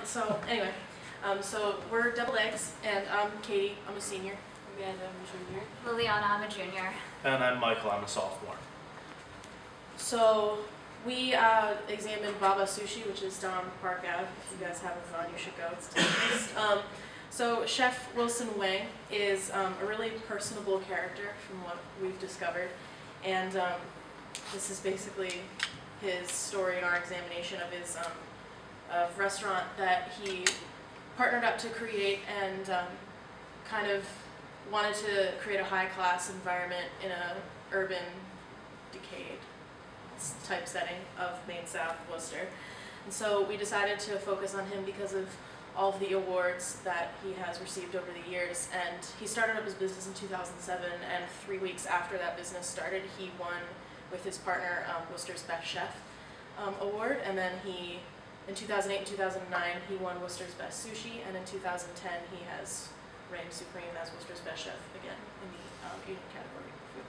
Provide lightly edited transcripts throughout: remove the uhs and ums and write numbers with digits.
So anyway, so we're Double Eggs, and I'm Katie. I'm a senior. Amanda, I'm a junior. Liliana, I'm a junior. And I'm Michael. I'm a sophomore. So we examined BaBaSushi, which is down Park Ave. If you guys haven't gone, you should go. It's delicious. So Chef Wilson Wang is a really personable character from what we've discovered, and this is basically his story in our examination of his restaurant that he partnered up to create, and kind of wanted to create a high-class environment in a urban, decayed type setting of Maine South Worcester. And so we decided to focus on him because of all of the awards that he has received over the years. And he started up his business in 2007, and 3 weeks after that business started, he won with his partner Worcester's Best Chef award. And then in 2008 and 2009, he won Worcester's Best Sushi, and in 2010 he has reigned supreme as Worcester's Best Chef again in the eating category of food.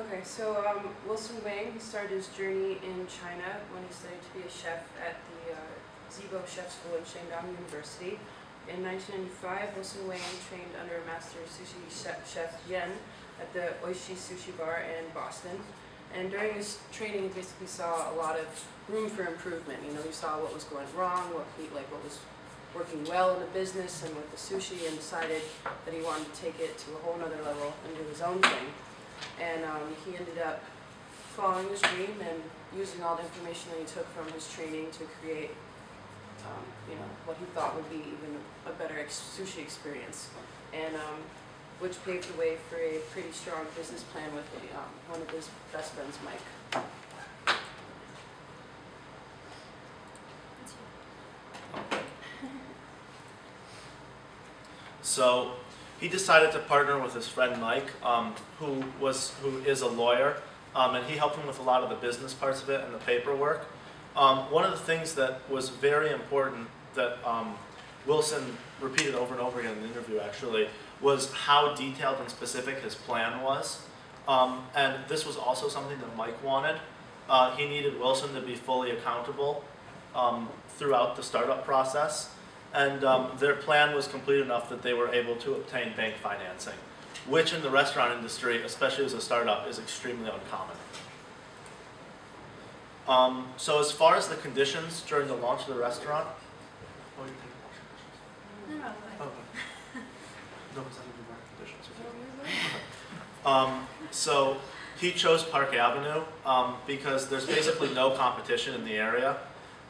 Okay, so Wilson Wang, he started his journey in China when he studied to be a chef at the Zibo Chef School in Shandong University. In 1995, Wilson Wang trained under Master Sushi Chef Yen at the Oishi Sushi Bar in Boston. And during his training, he basically saw a lot of room for improvement. You know, he saw what was going wrong, what was working well in the business and with the sushi, and decided that he wanted to take it to a whole nother level and do his own thing. And he ended up following his dream and using all the information that he took from his training to create, you know, what he thought would be even a better sushi experience, and which paved the way for a pretty strong business plan with one of his best friends, Mike. So he decided to partner with his friend Mike, who is a lawyer, and he helped him with a lot of the business parts of it and the paperwork. One of the things that was very important that Wilson repeated over and over again in the interview, actually, was how detailed and specific his plan was. And this was also something that Mike wanted. He needed Wilson to be fully accountable throughout the startup process. And their plan was complete enough that they were able to obtain bank financing, which in the restaurant industry, especially as a startup, is extremely uncommon. So as far as the conditions during the launch of the restaurant, oh, you're taking conditions. No, Oh, okay. No, it's not even conditions. Okay. So he chose Park Avenue because there's basically no competition in the area,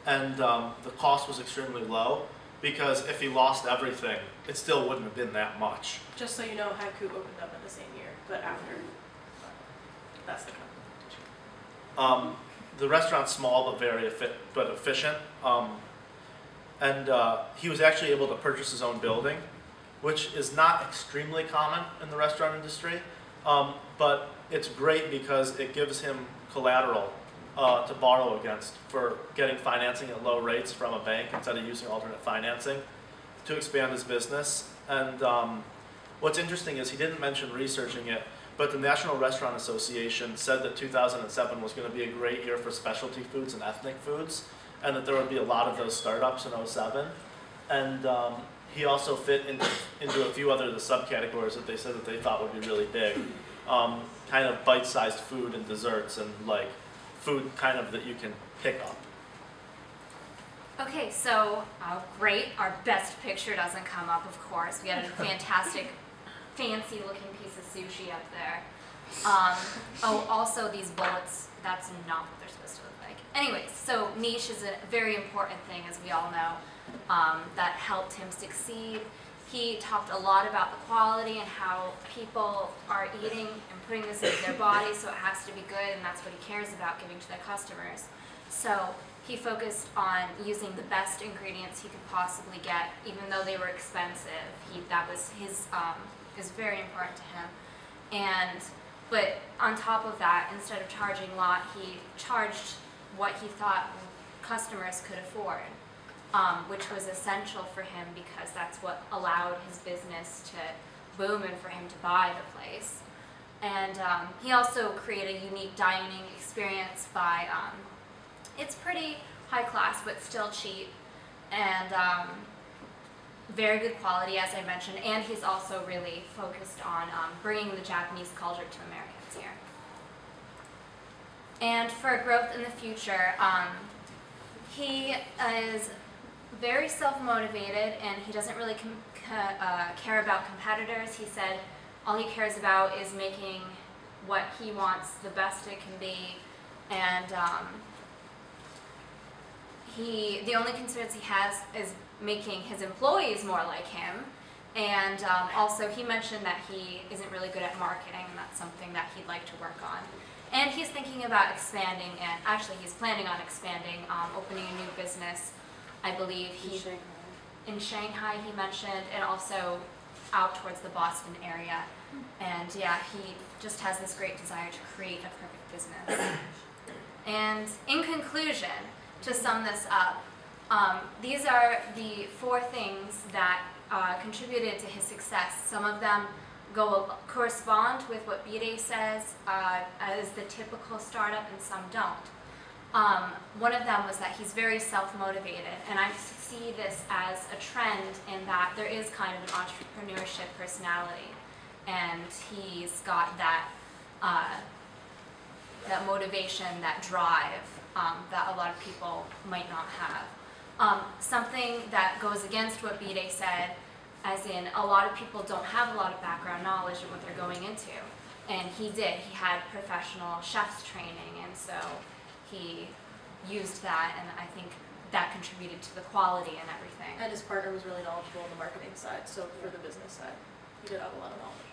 and the cost was extremely low. Because if he lost everything, it still wouldn't have been that much. Just so you know, Haiku opened up in the same year, but after. That's the competition. The restaurant's small but very efficient. And he was actually able to purchase his own building, which is not extremely common in the restaurant industry. But it's great because it gives him collateral to borrow against for getting financing at low rates from a bank instead of using alternate financing to expand his business. And what's interesting is he didn't mention researching it, but the National Restaurant Association said that 2007 was going to be a great year for specialty foods and ethnic foods, and that there would be a lot of those startups in '07. And he also fit into a few other of the subcategories that they said that they thought would be really big, kind of bite-sized food and desserts and like food kind of that you can pick up. Okay, so great. Our best picture doesn't come up, of course. We had a fantastic, fancy-looking piece of sushi up there. Oh, also these bullets. That's not what they're supposed to look like. Anyways, so niche is a very important thing, as we all know, that helped him succeed. He talked a lot about the quality and how people are eating and putting this into their body, so it has to be good, and that's what he cares about giving to their customers. So he focused on using the best ingredients he could possibly get, even though they were expensive. That was is very important to him. But on top of that, instead of charging a lot, he charged what he thought customers could afford. Which was essential for him because that's what allowed his business to boom and for him to buy the place. And he also created a unique dining experience by, it's pretty high class but still cheap. and very good quality, as I mentioned, and he's also really focused on bringing the Japanese culture to Americans here. And for growth in the future, he is very self-motivated, and he doesn't really care about competitors. He said all he cares about is making what he wants the best it can be, and the only concerns he has is making his employees more like him, and also he mentioned that he isn't really good at marketing, and that's something that he'd like to work on. And he's thinking about expanding, and actually he's planning on expanding, opening a new business, I believe in Shanghai he mentioned, and also out towards the Boston area. And yeah, he just has this great desire to create a perfect business. And in conclusion, to sum this up, these are the 4 things that contributed to his success. Some of them correspond with what B-Day says as the typical startup, and some don't. One of them was that he's very self-motivated, and I see this as a trend in that there is kind of an entrepreneurship personality, and he's got that that motivation, that drive that a lot of people might not have. Something that goes against what B-Day said, as in a lot of people don't have a lot of background knowledge of what they're going into, and he did. He had professional chef's training, and so he used that, and I think that contributed to the quality and everything. And his partner was really knowledgeable on the marketing side, so for the business side, he did have a lot of knowledge.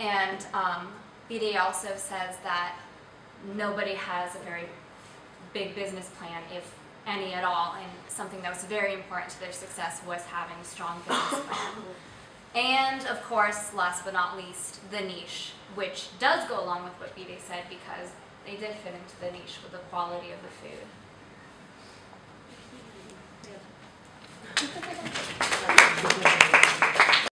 And B-Day also says that nobody has a very big business plan, if any at all, and something that was very important to their success was having a strong business plan. And of course, last but not least, the niche, which does go along with what B-Day said, because they did fit into the niche with the quality of the food.